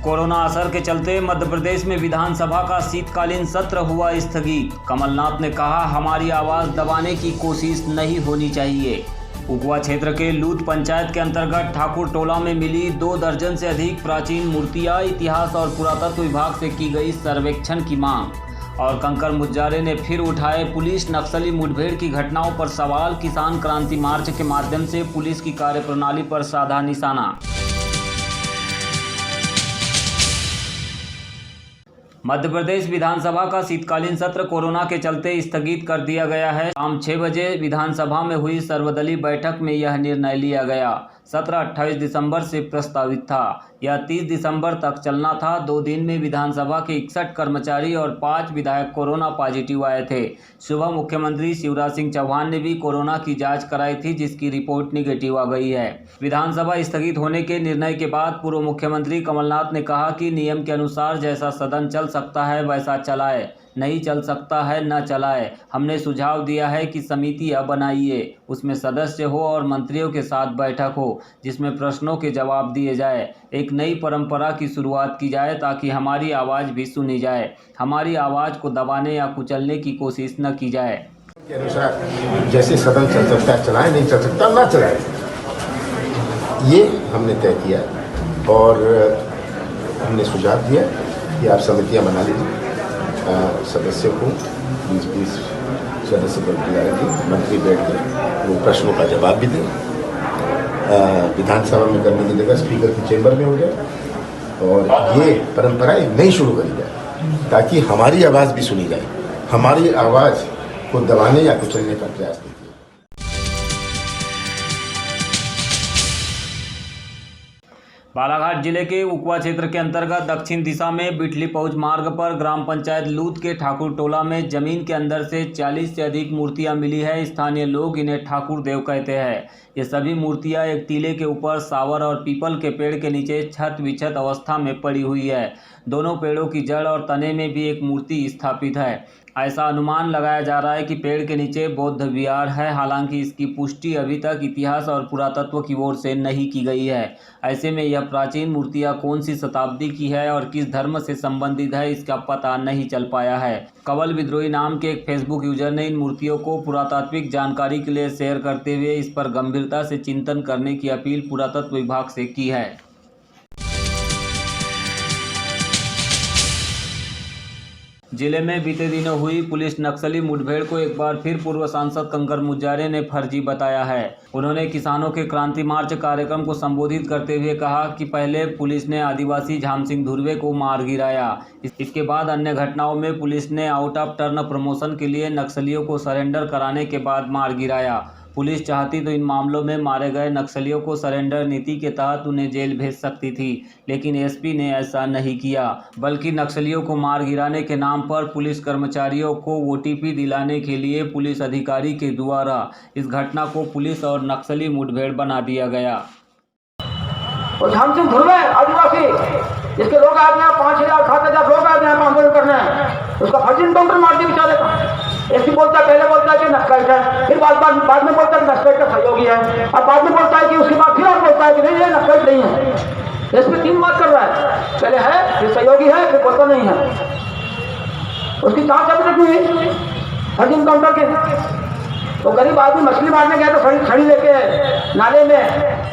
Corona असर के चलते मध्य प्रदेश में विधानसभा का शीतकालीन सत्र हुआ स्थगित। कमलनाथ ने कहा, हमारी आवाज दबाने की कोशिश नहीं होनी चाहिए। उकवा क्षेत्र के लूत पंचायत के अंतर्गत ठाकुर टोला में मिली 2 दर्जन से अधिक प्राचीन मूर्तियां। इतिहास और पुरातत्व विभाग से की गई सर्वेक्षण की मांग। और कंकर मुजारे ने फिर उठाए पुलिस नक्सली मुठभेड़ की घटनाओं पर सवाल। किसान क्रांति मार्च के माध्यम से पुलिस की कार्यप्रणाली पर साधा निशाना। मध्य प्रदेश विधानसभा का शीतकालीन सत्र कोरोना के चलते स्थगित कर दिया गया है। शाम 6 बजे विधानसभा में हुई सर्वदलीय बैठक में यह निर्णय लिया गया। सत्र 28 दिसंबर से प्रस्तावित था। यह 30 दिसंबर तक चलना था। 2 दिन में विधानसभा के 61 कर्मचारी और 5 विधायक कोरोना पॉजिटिव आए थे। सुबह मुख्यमंत्री शिवराज सिंह चौहान ने भी कोरोना की जांच कराई थी, जिसकी रिपोर्ट निगेटिव आ गई है। विधानसभा स्थगित होने के निर्णय के बाद पूर्व मुख्यमंत्री कमलनाथ ने कहा कि नियम के अनुसार जैसा सदन चल सकता है वैसा चलाए, नहीं चल सकता है न चलाए। हमने सुझाव दिया है कि समितियां बनाइए, उसमें सदस्य हो और मंत्रियों के साथ बैठक हो, जिसमें प्रश्नों के जवाब दिए जाए। एक नई परंपरा की शुरुआत की जाए ताकि हमारी आवाज़ भी सुनी जाए। हमारी आवाज़ को दबाने या कुचलने की कोशिश न की जाए। के अनुसार जैसे सदन चल सकता है चलाएं, नहीं चल सकता ना चलाएं, ये हमने तय किया। और हमने सुझाव दिया कि आप समितियां बना लीजिए, सदस्य को 20-20 सदस्य पर बुलाएंगे, मंत्री बैठ कर वो प्रश्नों का जवाब भी दें। विधानसभा में करने की जगह स्पीकर की चेंबर में हो जाए और ये परंपरा नई शुरू करी जाए ताकि हमारी आवाज़ भी सुनी जाए, हमारी आवाज़ को दबाने या कुचलने का प्रयास नहीं। बालाघाट जिले के उकवा क्षेत्र के अंतर्गत दक्षिण दिशा में बिठली पहुंच मार्ग पर ग्राम पंचायत लूत के ठाकुर टोला में जमीन के अंदर से 40 से अधिक मूर्तियां मिली है। स्थानीय लोग इन्हें ठाकुर देव कहते हैं। ये सभी मूर्तियां एक टीले के ऊपर सावर और पीपल के पेड़ के नीचे छत विछत अवस्था में पड़ी हुई है। दोनों पेड़ों की जड़ और तने में भी एक मूर्ति स्थापित है। ऐसा अनुमान लगाया जा रहा है कि पेड़ के नीचे बौद्ध विहार है। हालांकि इसकी पुष्टि अभी तक इतिहास और पुरातत्व की ओर से नहीं की गई है। ऐसे में यह प्राचीन मूर्तियां कौन सी शताब्दी की है और किस धर्म से संबंधित है, इसका पता नहीं चल पाया है। कवल विद्रोही नाम के एक फेसबुक यूजर ने इन मूर्तियों को पुरातात्विक जानकारी के लिए शेयर करते हुए इस पर गंभीरता से चिंतन करने की अपील पुरातत्व विभाग से की है। जिले में बीते दिनों हुई पुलिस नक्सली मुठभेड़ को एक बार फिर पूर्व सांसद कंकर मुजारे ने फर्जी बताया है। उन्होंने किसानों के क्रांति मार्च कार्यक्रम को संबोधित करते हुए कहा कि पहले पुलिस ने आदिवासी झाम सिंह धुर्वे को मार गिराया। इसके बाद अन्य घटनाओं में पुलिस ने आउट ऑफ टर्न प्रमोशन के लिए नक्सलियों को सरेंडर कराने के बाद मार गिराया। पुलिस चाहती तो इन मामलों में मारे गए नक्सलियों को सरेंडर नीति के तहत उन्हें जेल भेज सकती थी, लेकिन एसपी ने ऐसा नहीं किया, बल्कि नक्सलियों को मार गिराने के नाम पर पुलिस कर्मचारियों को ओटीपी दिलाने के लिए पुलिस अधिकारी के द्वारा इस घटना को पुलिस और नक्सली मुठभेड़ बना दिया गया। और झाम सिंह धुर्वे आदिवासी जिसके लोग आए हैं 5,000-7,000 लोग आए हैं आंदोलन करने, उसका फर्जी एनकाउंटर मार दिया बेचारे का। एसपी बोलता है, पहले बोलता है कि नक्सलाइट है, फिर बाद में बोलता है कि नक्सलाइट का सहयोगी है, और बाद में बोलता है कि उसके बाद फिर और बोलता है कि नहीं ये नक्सलाइट नहीं है। एसपी 3 बात कर रहा है, पहले है फिर सहयोगी है फिर बोलता नहीं है। उसकी जांच अभी तक नहीं हुई फर्जी एनकाउंटर के। तो गरीब आदमी मछली मारने गया तो छड़ी लेके नाले में,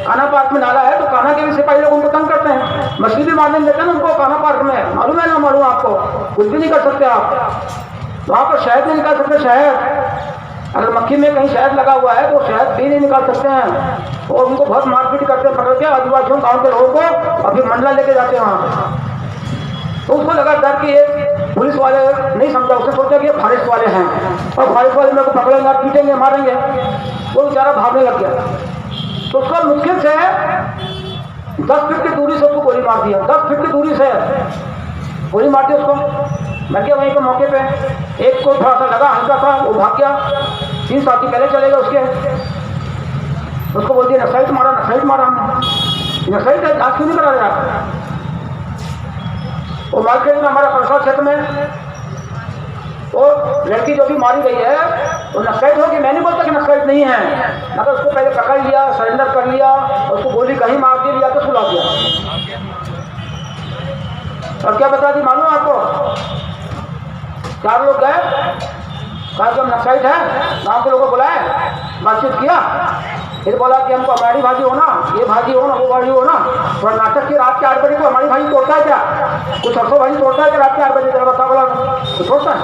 कान्हा पार्क में नाला है तो कान्हा के भी सिपाही लोग उनको तंग करते हैं। मछली भी मारने देते हैं ना उनको कान्हा पार्क में, मालूम है ना मालूम आपको, कुछ भी नहीं कर सकते आप वहाँ पर। शहद नहीं निकाल सकते, शहद अगर मक्खी में कहीं शहद लगा हुआ है तो शहद भी नहीं निकाल सकते हैं। और उनको बहुत मारपीट करते हैं, पकड़ के आदिवासियों गाँव के लोगों को और फिर मंडला लेके जाते हैं वहाँ। तो उसको लगा डर कि ये पुलिस वाले नहीं समझा, उसने सोचा कि ये फॉरेस्ट वाले हैं और फॉरेस्ट वाले मेरे को पकड़ेंगे, पीटेंगे, मारेंगे। वो बेचारा भागने लग गया। तो उसको मुश्किल से 10 फीट की दूरी से उसको गोली मार दिया। 10 फीट की दूरी से गोली मार दी उसको, मर गया वहीं पर मौके पे। एक को थोड़ा सा लगा हल्का सा, वो भाग गया। 3 साथी पहले चले गए उसके। उसको बोल दिया नक्सलाइट मारा, नक्सलाइट मारा हमने। नक्सलाइट है, जांच क्यों नहीं करा रहा? वो मार्केट में हमारा परसा क्षेत्र में वो लड़की जो भी मारी गई है वो नक्सलाइट होगी। मैं नहीं बोलता कि नक्सलाइट नहीं है, मगर उसको पहले पकड़ लिया, सरेंडर कर लिया, उसको गोली कहीं मार दी, लिया तो सुला दिया। नक्सलाइट है, गाँव के लोगों को बुलाए, बातचीत किया, फिर बोला कि हमको हमारी भाजी हो ना, ये भाजी हो ना, वो भाजी हो ना, थोड़ा नाटक की रात के 8 बजे को हमारी भाजी तोड़ता है क्या? कुछ सरसों भाजी तोड़ता है कि रात के 8 बजे जरा बता, बोला तो तोड़ता है।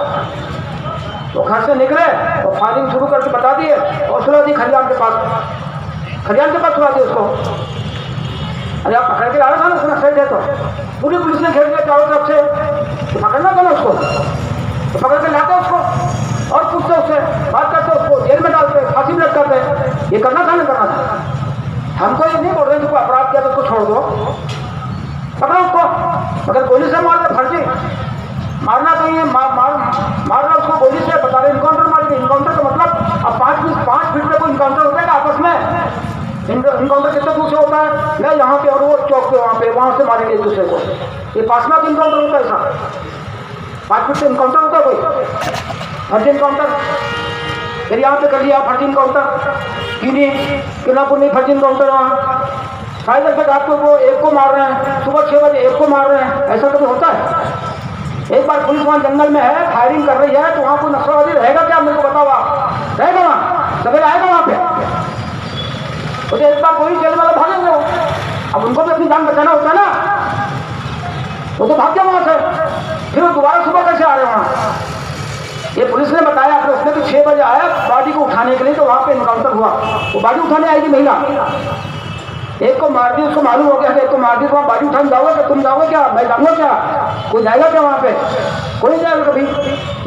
तो घर से निकले और फायरिंग शुरू करके बता दिए और सुला दी खलियान के पास सुला दी उसको। अरे आप पकड़ के ला रहे था ना, उसने सही है तो पूरी पुलिस ने घेर लिया चारों तरफ से, तो पकड़ना था ना उसको, तो पकड़ के लाते उसको और पूछते उससे, बात करते, उसको जेल में डालते, फांसी में लटकाते। ये करना था ना करना था। हमको ये नहीं बोल रहे कि कोई अपराध किया तो उसको छोड़ दो, पकड़ो उसको, मगर गोली से मार दे, फर्जी मारना चाहिए, मारना उसको गोली से, बता रहे इनकाउंटर मारेंगे। इनकाउंटर का मतलब अब 5 फीट पे कोई इनकाउंटर होता है आपस में? इनकाउंटर कितने दूर से होता है? मैं यहाँ पे और वो चौक पे वहाँ से मारेंगे एक दूसरे को। ये पासना का इनकाउंटर होता है ऐसा? 5 फीट से इनकाउंटर होता है कोई? फर्जी इनकाउंटर। फिर यहाँ पे कर लिया फर्जी इनकाउंटर, किनापुर नहीं फर्जी इनकाउंटर, वहाँ शायद से रात को वो एक को मार रहे हैं, सुबह 6 बजे एक को मार रहे हैं, ऐसा कभी होता है? एक बार पुलिस वहाँ जंगल में है, फायरिंग कर रही है, तो वहाँ कोई नक्सलवादी रहेगा क्या? मेरे को बताओ, आप रहेगा वहाँ? सवेरे आएगा वहाँ पे? तो एक बार कोई जेल वाले भागेंगे वो, अब उनको भी अपनी जान बचाना होता है ना, वो तो भाग गया वहाँ से। फिर वो दोबारा सुबह कैसे आ रहे हैं वहाँ? ये पुलिस ने बताया फिर उसने कि 6 बजे आया बॉडी को उठाने के लिए, तो वहाँ पे इनकाउंटर हुआ। वो बॉडी उठाने आएगी महिला, एक को मार दी, उसको मालूम हो गया कि एक को मार दी, तो वहाँ बॉडी उठाने जाओगे क्या? तुम जाओगे क्या? मैं जाऊँगा क्या? कोई जाएगा क्या वहाँ पे? कोई नहीं जाएगा कभी।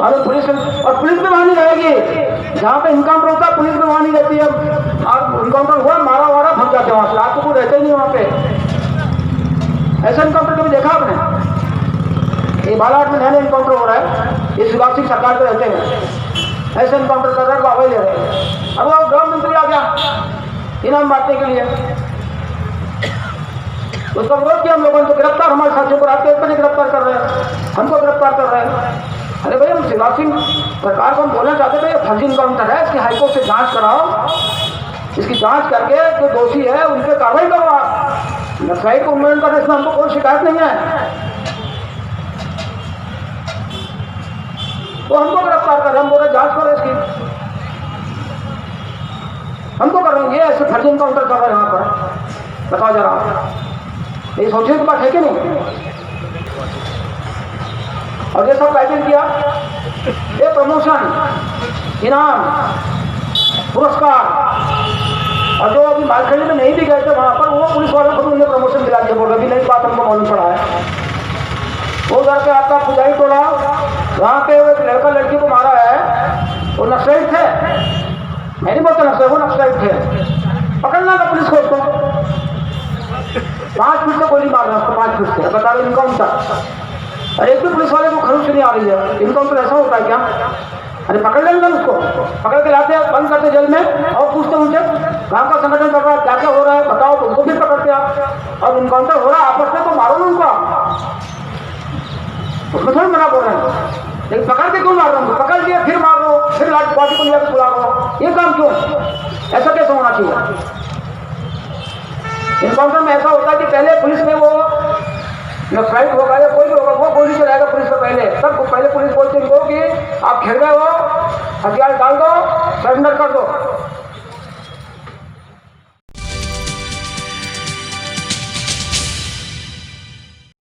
मालूम पुलिस, और पुलिस भी वहाँ नहीं रहेगी जहाँ पे इनकाउंटर होता है, पुलिस भी वहाँ नहीं रहती है। और इनकाउंटर हुआ, मारा वारा भग जाते हैं वहाँ से, रात को कोई रहते ही नहीं वहाँ पे। ऐसा इनकाउंटर कभी देखा आपने? ये बालाघाट में नया इनकाउंटर हो रहा है, ये शिवराज सिंह सरकार पे रहते हैं, ऐसे इनकाउंटर कर रहे हैं, वाह ले रहे हैं। अब वो गृह मंत्री आ गया इनाम बांटने के लिए, उसका विरोध किया हम लोगों ने, तो गिरफ्तार हमारे साथियों को रात के 1 बजे गिरफ्तार कर रहे हैं, हमको गिरफ्तार कर रहे हैं। अरे भैया, हम शिवराज सिंह सरकार को हम बोलना चाहते थे, ये फर्जी इनकाउंटर है, इसकी हाईकोर्ट से जांच कराओ, इसकी जांच करके जो दोषी है उन पर कार्रवाई करो। आप नक्सलाइट को उन्मूलन करने से हमको कोई शिकायत नहीं है, तो हमको गिरफ्तार कर रहे हैं, हम बोल रहे जांच करो इसकी, हमको करेंगे ऐसे फर्जी इनकाउंटर कर रहे हैं यहाँ पर। बताओ जरा, ये सोचने की बात है कि नहीं? और ये सब पैकेज किया, ये प्रमोशन, इनाम, पुरस्कार, और जो अभी मालखेड़ी में नहीं भी गए थे वहाँ पर, वो पुलिस वालों को भी उन्हें प्रमोशन दिला दिया। बोल अभी नई बात हमको मालूम पड़ा है। वो उधर पे आपका पुजारी टोला, वहाँ पे वो एक लड़का लड़की को मारा है, वो नक्सलाइट थे, मैं नहीं बोलता नक्सलाइट, वो नक्सलाइट थे, पकड़ना था पुलिस को उसको। 5 फीट से गोली मार रहा है उसको, 5 फीट से, बता रहे इनकाउंटर। अरे एक भी पुलिस वाले को खरूच नहीं आ रही है, इनकाउंटर ऐसा होता है क्या? अरे पकड़ लेंगे उसको, पकड़ के लाते हैं, बंद करते जेल में और पूछते उनसे गाँव का संगठन कर रहा है, क्या क्या हो रहा है बताओ, तो उनको भी पकड़ते आप। और इनकाउंटर हो रहा है आपस में, तो मारो ना उनको, उसमें थोड़ी मना बोल रहे हैं, लेकिन पकड़ के क्यों मार रहे हैं? पकड़ लिया फिर मार लो, फिर बॉडी को लेकर बुला लो, ये काम क्यों? ऐसा कैसे होना चाहिए? इनकाउंटर में ऐसा होता है कि पहले पुलिस में वो नक्सलाइट होगा या कोई भी होगा, वो गोली चलाएगा पुलिस को पहले, तब पहले पुलिस बोलती है कि आप घेर गए हो, हथियार डाल दो, सरेंडर कर दो,